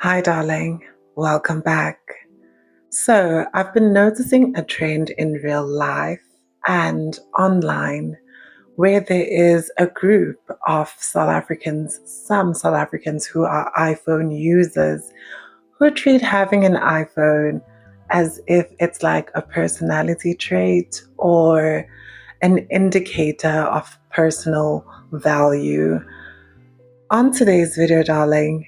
Hi, darling. Welcome back. So, I've been noticing a trend in real life and online where there is a group of South Africans, some South Africans who are iPhone users, who treat having an iPhone as if it's like a personality trait or an indicator of personal value. On today's video, darling,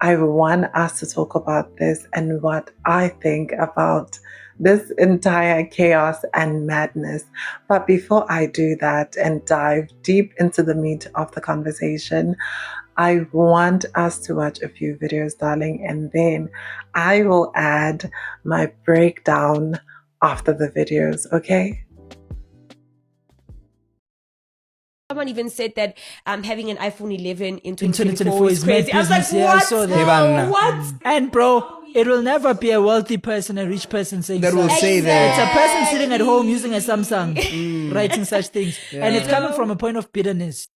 I want us to talk about this and what I think about this entire chaos and madness. But before I do that and dive deep into the meat of the conversation, I want us to watch a few videos, darling, and then I will add my breakdown after the videos, okay? Someone even said that having an iPhone 11 in In 2024 is crazy. I was like, business. Yeah, I what? saw that. What? And bro, it will never be a wealthy person, a rich person saying That will such. say that. It's a person sitting at home using a Samsung, writing such things. And it's coming from a point of bitterness.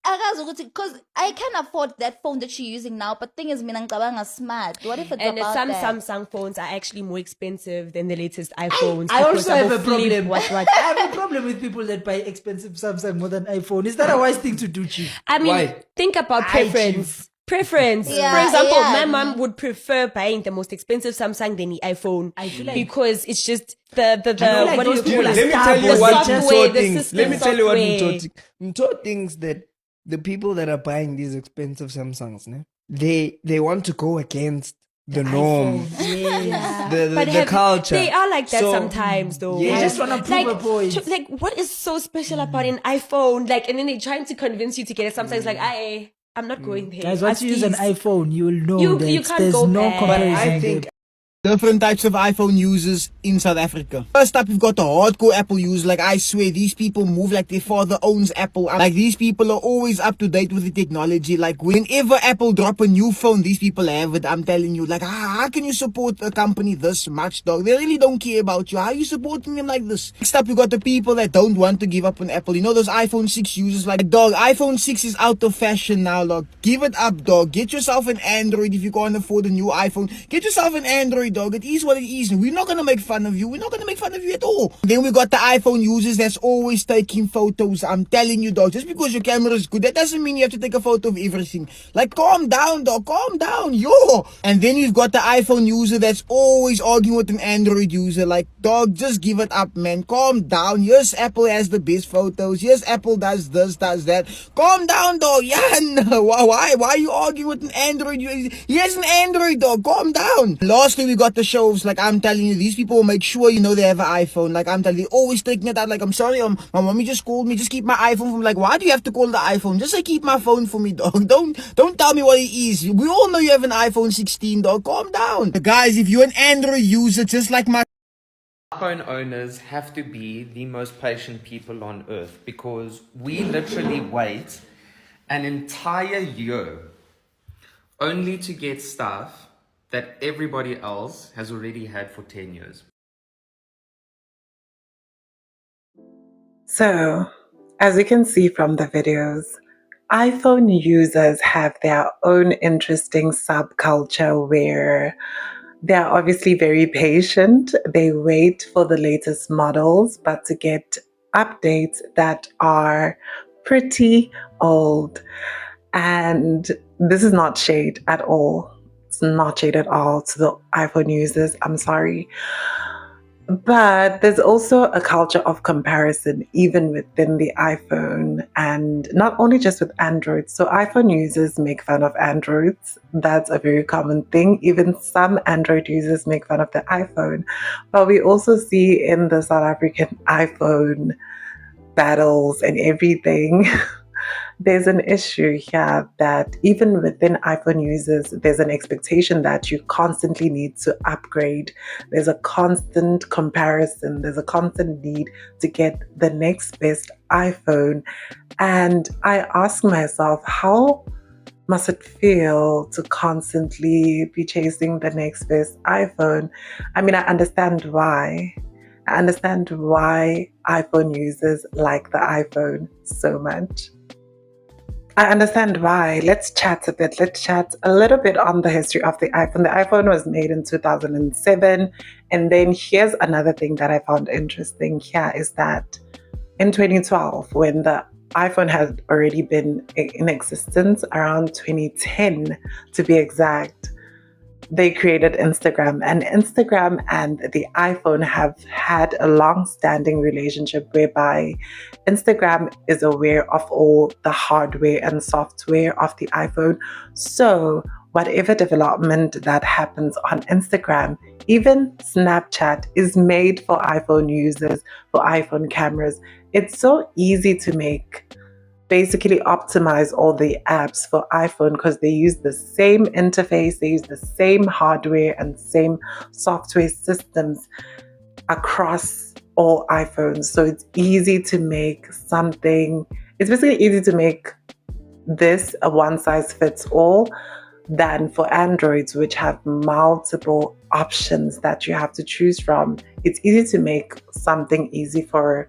Because I can afford that phone that you're using now, but thing is, mina ngicabanga smart. What if it's And about some that? Samsung phones are actually more expensive than the latest iPhones. I because also have of a flip, problem. What? I have a problem with people that buy expensive Samsung more than iPhone. Is that a wise thing to do, Chief? I mean, Why? think about preference. Preference. Yeah, For example, yeah. my mom would prefer buying the most expensive Samsung than the iPhone. I feel like- because it's just the feel like what do those you people call are it? Let me tell you The what software, Mto the thinks. system Let me tell you what software. Mto thinks. Mto thinks that the people that are buying these expensive Samsungs, they want to go against the norm, Yes. the culture. They are like that So, sometimes, though. yeah. They just want to prove a point. Like, what is so special about an iPhone? Like, and then they're trying to convince you to get it. Sometimes, like, I'm not going there. Guys, once you use an Ask these. iPhone, you will know You that can't there's go no back. But comparison. I think different types of iPhone users in South Africa. First up, you've got the hardcore Apple users. Like, I swear, these people move like their father owns Apple. Like, these people are always up to date with the technology. Like, whenever Apple drop a new phone, these people have it. I'm telling you, like, how can you support a company this much, dog? They really don't care about you. How are you supporting them like this? Next up, you got the people that don't want to give up on Apple. You know those iPhone 6 users? Like, dog, iPhone 6 is out of fashion now, dog. Give it up, dog. Get yourself an Android if you can't afford a new iPhone. Get yourself an Android, dog. It is what it is. We're not gonna make fun of you. We're not gonna make fun of you at all. Then we got the iPhone users that's always taking photos. I'm telling you, dog. Just because your camera is good, that doesn't mean you have to take a photo of everything. Like, calm down, dog. Calm down, yo. And then you've got the iPhone user that's always arguing with an Android user. Like, dog, just give it up, man. Calm down. Yes, Apple has the best photos. Yes, Apple does this, does that. Calm down, dog. Yeah, no. Why are you arguing with an Android user? He has an Android, dog. Calm down. Lastly, we got the shows. Like, I'm telling you, these people will make sure you know they have an iPhone. Like, I'm telling you, always taking it out. Like, I'm sorry, my mommy just called me. Just keep my iPhone for me. Like, why do you have to call the iPhone? Just say keep my phone for me, dog. Don't tell me what it is. We all know you have an iPhone 16, dog. Calm down. Guys, if you're an Android user, just like my iPhone owners have to be the most patient people on earth because we literally wait an entire year only to get stuff that everybody else has already had for 10 years. So, as you can see from the videos, iPhone users have their own interesting subculture where they're obviously very patient. They wait for the latest models, but to get updates that are pretty old. And this is not shade at all. It's not shade at all to the iPhone users. I'm sorry. But there's also a culture of comparison even within the iPhone, and not only just with Android. So iPhone users make fun of Androids. That's a very common thing. Even some Android users make fun of the iPhone. But we also see in the South African iPhone battles and everything, there's an issue here that even within iPhone users, there's an expectation that you constantly need to upgrade. There's a constant comparison. There's a constant need to get the next best iPhone. And I ask myself, how must it feel to constantly be chasing the next best iPhone? I mean, I understand why. I understand why iPhone users like the iPhone so much. I understand why. Let's chat a bit. Let's chat a little bit on the history of the iPhone. The iPhone was made in 2007. And then here's another thing that I found interesting here is that in 2012, when the iPhone had already been in existence, around 2010 to be exact, they created Instagram, and Instagram and the iPhone have had a long-standing relationship whereby Instagram is aware of all the hardware and software of the iPhone. So whatever development that happens on Instagram, even Snapchat is made for iPhone users, for iPhone cameras. It's so easy to basically optimize all the apps for iPhone because they use the same interface, they use the same hardware and same software systems across all iPhones. So it's easy to make something, it's basically easy to make this a one size fits all than for Androids, which have multiple options that you have to choose from. It's easy to make something easy for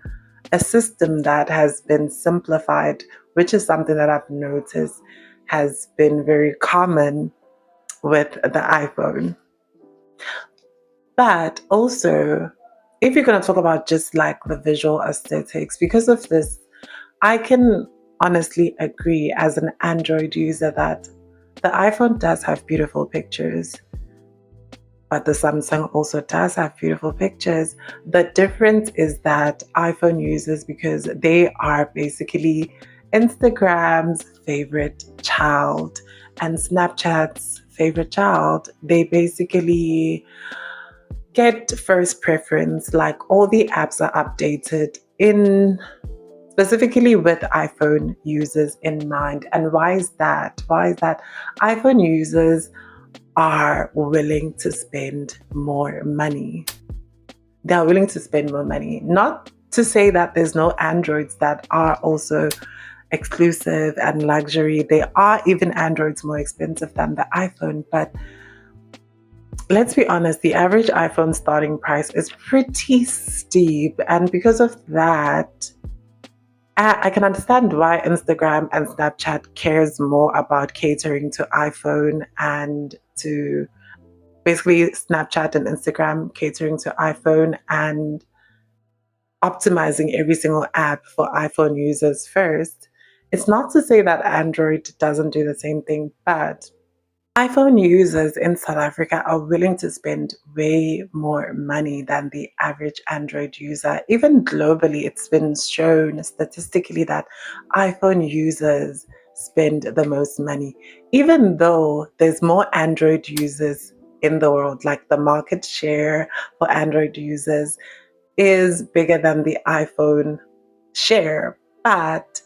a system that has been simplified, which is something that I've noticed has been very common with the iPhone. But also, if you're going to talk about just like the visual aesthetics, because of this, I can honestly agree as an Android user that the iPhone does have beautiful pictures, but the Samsung also does have beautiful pictures. The difference is that iPhone users, because they are basically Instagram's favorite child and Snapchat's favorite child, they basically get first preference. Like all the apps are updated in specifically with iPhone users in mind. And why is that? Why is that? iPhone users are willing to spend more money. They are willing to spend more money. Not to say that there's no Androids that are also exclusive and luxury. There are even Androids more expensive than the iPhone, but let's be honest, the average iPhone starting price is pretty steep. And because of that, I can understand why Instagram and Snapchat cares more about catering to iPhone and to basically Snapchat and Instagram catering to iPhone and optimizing every single app for iPhone users first. It's not to say that Android doesn't do the same thing, but iPhone users in South Africa are willing to spend way more money than the average Android user. Even globally, it's been shown statistically that iPhone users spend the most money, even though there's more Android users in the world. Like the market share for Android users is bigger than the iPhone share. But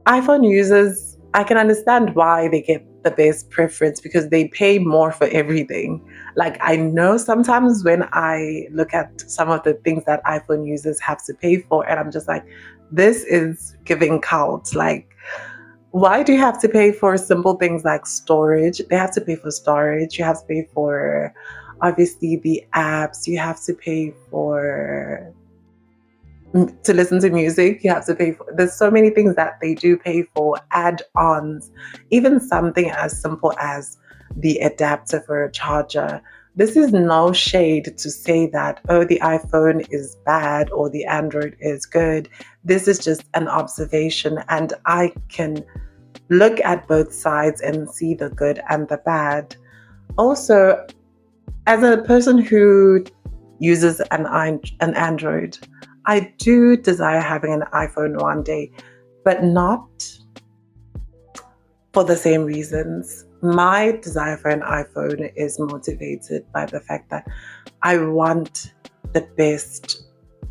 iPhone users, I can understand why they get the best preference because they pay more for everything. Like I know sometimes when I look at some of the things that iPhone users have to pay for, and I'm just like, this is giving cult. Like, why do you have to pay for simple things like storage? They have to pay for storage. You have to pay for obviously the apps. You have to pay for to listen to music, you have to pay for. There's so many things that they do pay for, add-ons, even something as simple as the adapter for a charger. This is no shade to say that, oh, the iPhone is bad or the Android is good. This is just an observation, and I can look at both sides and see the good and the bad. Also, as a person who uses an Android, I do desire having an iPhone one day, but not for the same reasons. My desire for an iPhone is motivated by the fact that I want the best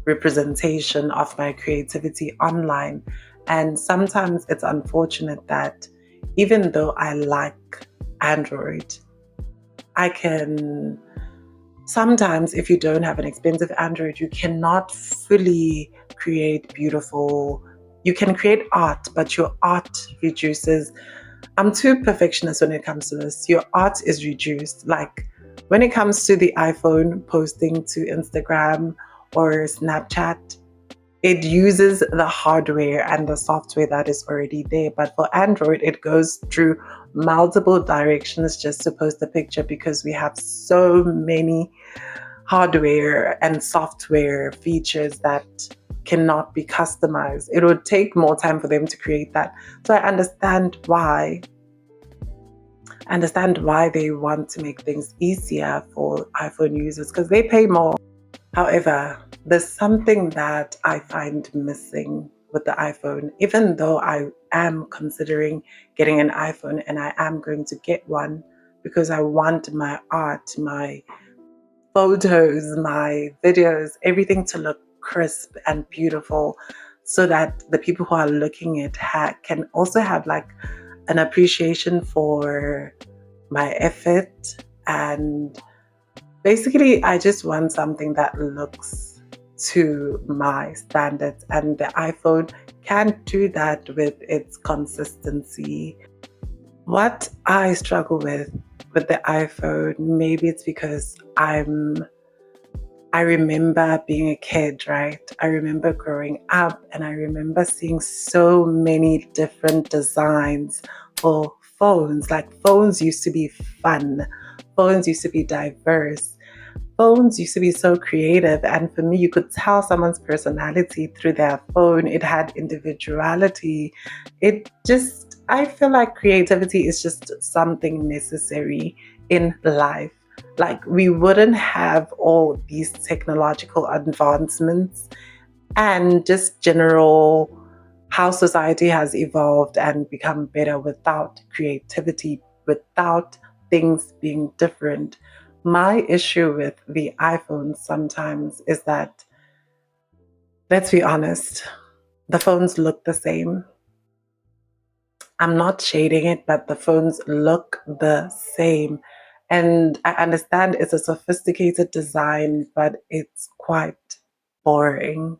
representation of my creativity online. And sometimes it's unfortunate that even though I like Android, I can sometimes, if you don't have an expensive Android, you cannot fully create beautiful, you can create art, but your art reduces. I'm too perfectionist when it comes to this. Your art is reduced. Like when it comes to the iPhone posting to Instagram or Snapchat, it uses the hardware and the software that is already there. But for Android, it goes through multiple directions just to post the picture because we have so many hardware and software features that cannot be customized. It would take more time for them to create that. So I understand why. They want to make things easier for iPhone users because they pay more. However, there's something that I find missing with the iPhone, even though I am considering getting an iPhone and I am going to get one because I want my art, my photos, my videos, everything to look crisp and beautiful so that the people who are looking at it can also have like an appreciation for my effort. And basically, I just want something that looks to my standards, and the iPhone can't do that with its consistency. What I struggle with the iPhone, maybe it's because I remember being a kid, right? I remember growing up and I remember seeing so many different designs for phones. Like phones used to be fun. Phones used to be diverse. Phones used to be so creative. And for me, you could tell someone's personality through their phone. It had individuality. I feel like creativity is just something necessary in life. Like we wouldn't have all these technological advancements and just general how society has evolved and become better without creativity, without things being different. My issue with the iPhone sometimes is that, let's be honest, the phones look the same. I'm not shading it, but the phones look the same. And I understand it's a sophisticated design, but it's quite boring.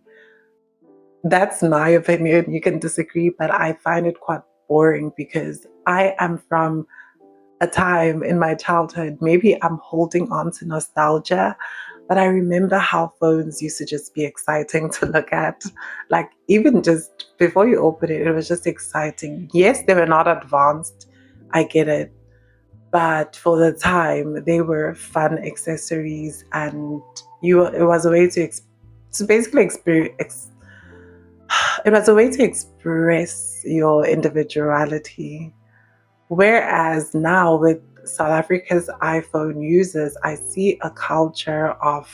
That's my opinion. You can disagree, but I find it quite boring because I am from a time in my childhood. Maybe I'm holding on to nostalgia, but I remember how phones used to just be exciting to look at. Like, even just before you open it, it was just exciting. Yes, they were not advanced. I get it. But for the time, they were fun accessories, and it was a way to basically it was a way to express your individuality. Whereas now with South Africa's iPhone users, I see a culture of,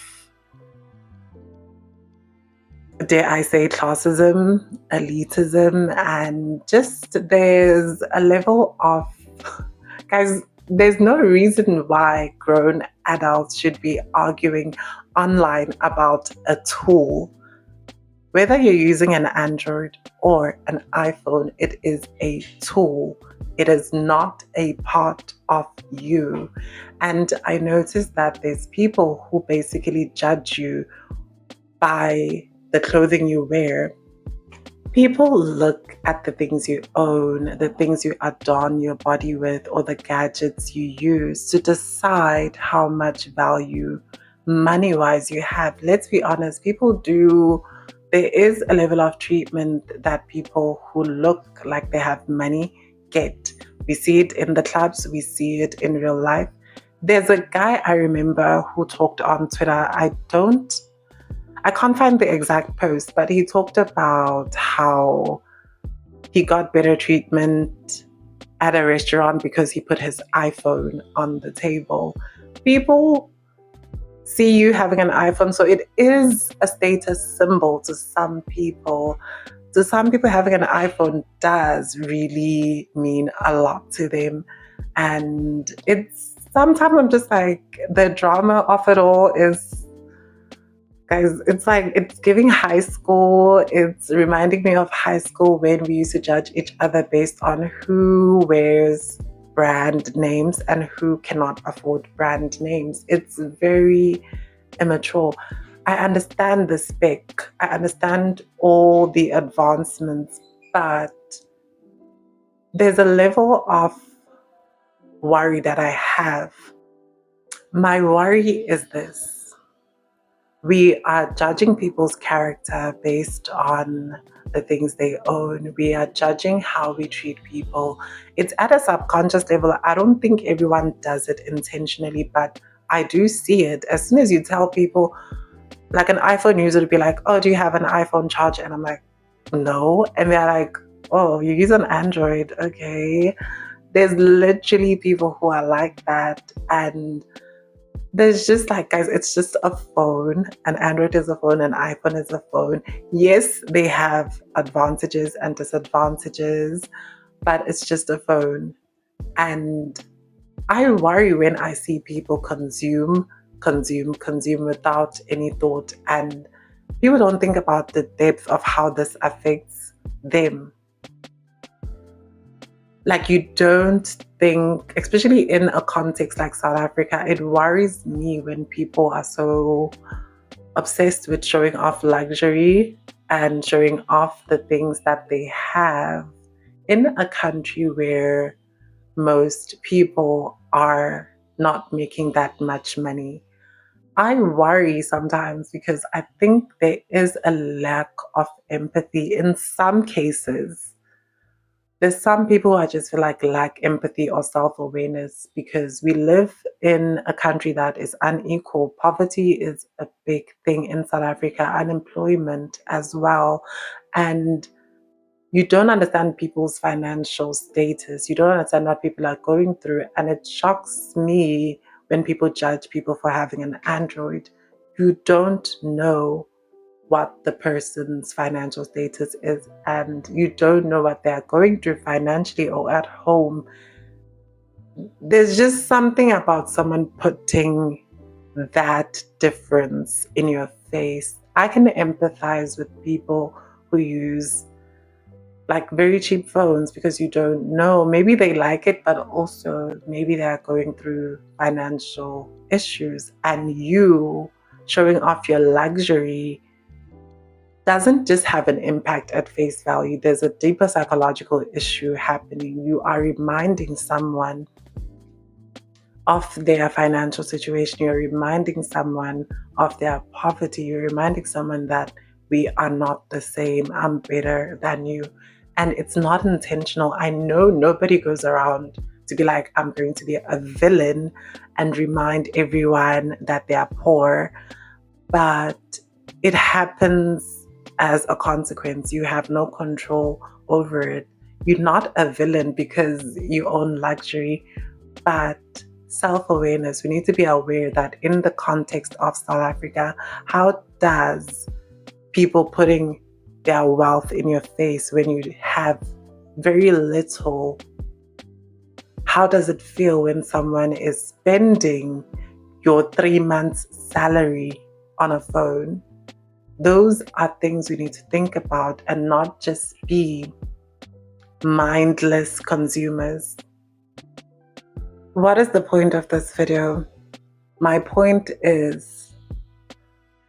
dare I say, classism, elitism, and just there's a level of, guys, there's no reason why grown adults should be arguing online about a tool. Whether you're using an Android or an iPhone, it is a tool. It is not a part of you. And I noticed that there's people who basically judge you by the clothing you wear. People look at the things you own, the things you adorn your body with, or the gadgets you use to decide how much value money-wise you have. Let's be honest, there is a level of treatment that people who look like they have money get. We see it in the clubs, we see it in real life. There's a guy I remember who talked on Twitter. I can't find the exact post, but he talked about how he got better treatment at a restaurant because he put his iPhone on the table. People see you having an iPhone, so it is a status symbol to some people. To some people, having an iPhone does really mean a lot to them. And sometimes I'm just like, the drama of it all is, guys, it's like, it's giving high school. It's reminding me of high school when we used to judge each other based on who wears brand names and who cannot afford brand names. It's very immature. I understand the spec. I understand all the advancements, but there's a level of worry that I have. My worry is this. We are judging people's character based on the things they own. We are judging how we treat people. It's at a subconscious level. I don't think everyone does it intentionally, but I do see it. As soon as you tell people, like an iPhone user would be like, oh, do you have an iPhone charger? And I'm like, no. And they're like, oh, you use an Android. Okay. There's literally people who are like that. And there's just like, guys, it's just a phone. An Android is a phone, an iPhone is a phone. Yes, they have advantages and disadvantages, but it's just a phone. And I worry when I see people consume without any thought, and people don't think about the depth of how this affects them. Like, you don't think, especially in a context like South Africa, it worries me when people are so obsessed with showing off luxury and showing off the things that they have in a country where most people are not making that much money. I worry sometimes because I think there is a lack of empathy in some cases. There's some people I just feel like lack empathy or self-awareness because we live in a country that is unequal. Poverty is a big thing in South Africa, unemployment as well. And you don't understand people's financial status. You don't understand what people are going through. And it shocks me when people judge people for having an Android. You don't know what the person's financial status is, and you don't know what they're going through financially or at home. There's just something about someone putting that difference in your face. I can empathize with people who use like very cheap phones because you don't know. Maybe they like it, but also maybe they're going through financial issues, and you showing off your luxury doesn't just have an impact at face value. There's a deeper psychological issue happening. You are reminding someone of their financial situation. You're reminding someone of their poverty. You're reminding someone that we are not the same. I'm better than you. And it's not intentional. I know nobody goes around to be like, I'm going to be a villain and remind everyone that they are poor. But it happens as a consequence. You have no control over it. You're not a villain because you own luxury, but self-awareness. We need to be aware that in the context of South Africa, how does people putting their wealth in your face when you have very little, how does it feel when someone is spending your 3 months salary on a phone? Those are things we need to think about and not just be mindless consumers. What is the point of this video? My point is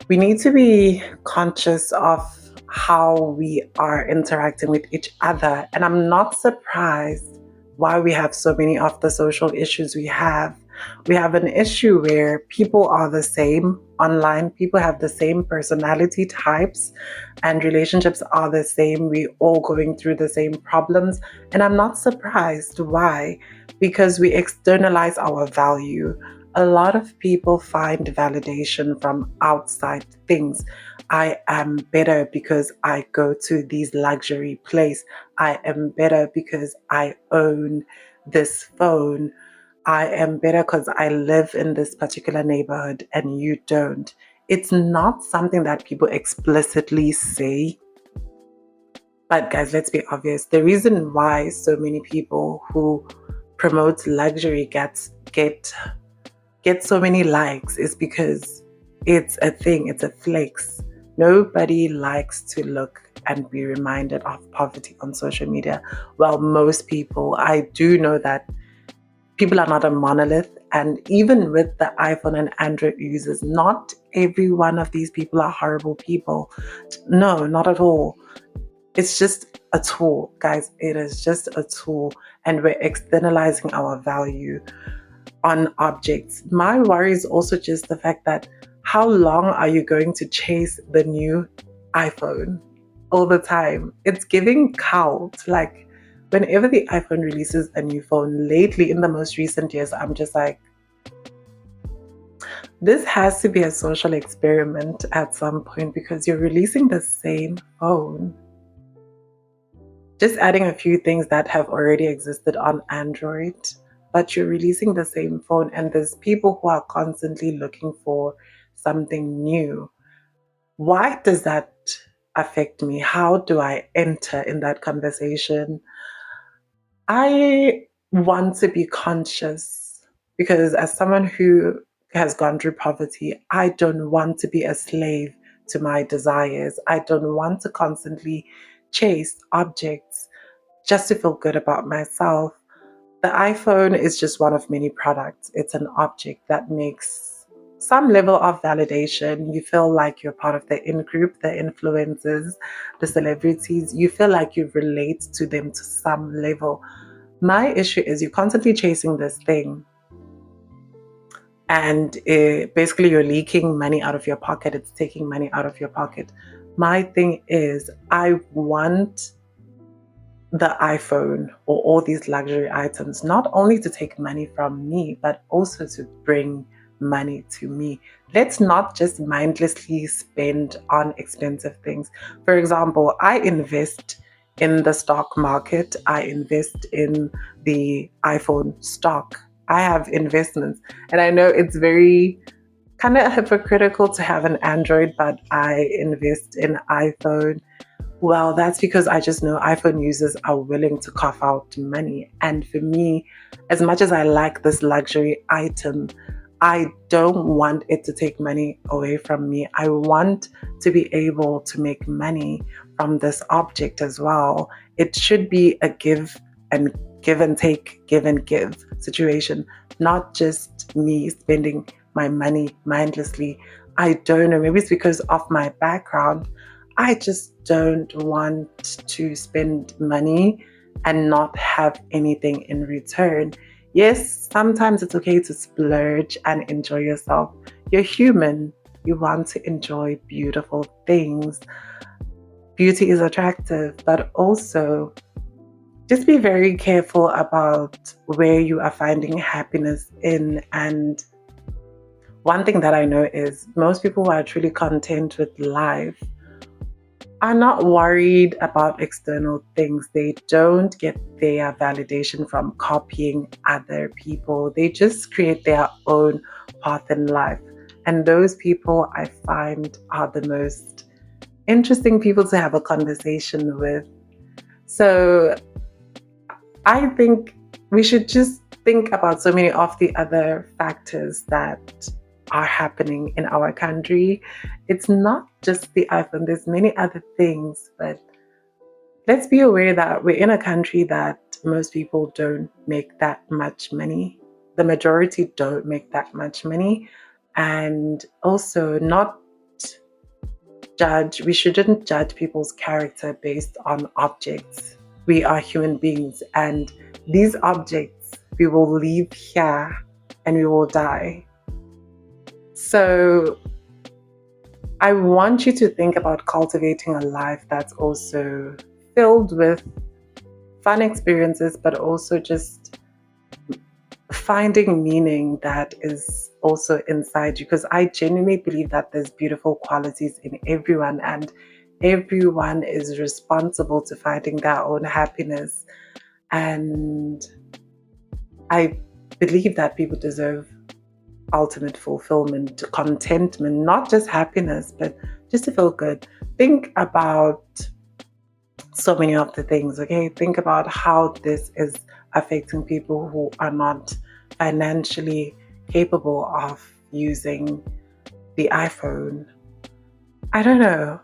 we need to be conscious of how we are interacting with each other. And I'm not surprised why we have so many of the social issues we have. We have an issue where people are the same online. People have the same personality types and relationships are the same. We're all going through the same problems. And I'm not surprised. Why? Because we externalize our value. A lot of people find validation from outside things. I am better because I go to these luxury place. I am better because I own this phone. I am better because I live in this particular neighborhood and you don't. It's not something that people explicitly say. But guys, let's be obvious. The reason why so many people who promote luxury get so many likes is because it's a thing, it's a flex. Nobody likes to look and be reminded of poverty on social media. Well, most people, I do know that people are not a monolith, and even with the iPhone and Android users, not every one of these people are horrible people. No, not at all. It's just a tool, guys. It is just a tool, and we're externalizing our value on objects. My worry is also just the fact that how long are you going to chase the new iPhone all the time? It's giving cult. Like, whenever the iPhone releases a new phone, lately in the most recent years, I'm just like, this has to be a social experiment at some point because you're releasing the same phone. Just adding a few things that have already existed on Android, but you're releasing the same phone, and there's people who are constantly looking for something new. Why does that affect me? How do I enter in that conversation? I want to be conscious because, as someone who has gone through poverty, I don't want to be a slave to my desires. I don't want to constantly chase objects just to feel good about myself. The iPhone is just one of many products. It's an object that makes some level of validation. You feel like you're part of the in group, the influencers, the celebrities. You feel like you relate to them to some level. My issue is you're constantly chasing this thing, and basically you're leaking money out of your pocket. It's taking money out of your pocket. My thing is, I want the iPhone or all these luxury items not only to take money from me, but also to bring money to me. Let's not just mindlessly spend on expensive things. For example, I invest in the stock market, I invest in the iPhone stock. I have investments, and I know it's very kind of hypocritical to have an Android, but I invest in iPhone. Well, that's because I just know iPhone users are willing to cough out money. And for me, as much as I like this luxury item, I don't want it to take money away from me. I want to be able to make money from this object as well. It should be a give and take, give and give situation, not just me spending my money mindlessly. I don't know, maybe it's because of my background. I just don't want to spend money and not have anything in return. Yes, sometimes it's okay to splurge and enjoy yourself. You're human. You want to enjoy beautiful things. Beauty is attractive, but also just be very careful about where you are finding happiness in. And one thing that I know is most people who are truly content with life are not worried about external things. They don't get their validation from copying other people. They just create their own path in life. And those people I find are the most interesting people to have a conversation with. So I think we should just think about so many of the other factors that are happening in our country. It's not just the iPhone, there's many other things, but let's be aware that we're in a country that most people don't make that much money. The majority don't make that much money. And also we shouldn't judge people's character based on objects. We are human beings, and these objects we will leave here and we will die. So I want you to think about cultivating a life that's also filled with fun experiences, but also just finding meaning that is also inside you. Because I genuinely believe that there's beautiful qualities in everyone, and everyone is responsible to finding their own happiness. And I believe that people deserve ultimate fulfillment, contentment, not just happiness, but just to feel good. Think about so many of the things, okay? Think about how this is affecting people who are not financially capable of using the iPhone. I don't know.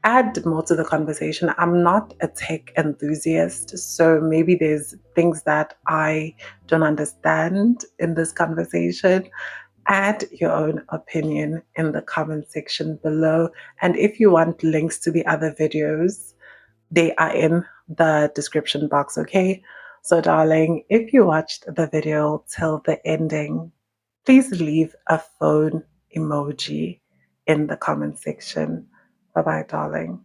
Add more to the conversation. I'm not a tech enthusiast, so maybe there's things that I don't understand in this conversation. Add your own opinion in the comment section below. And if you want links to the other videos, they are in the description box, okay? So darling, if you watched the video till the ending, please leave a phone emoji in the comment section. Bye bye, darling.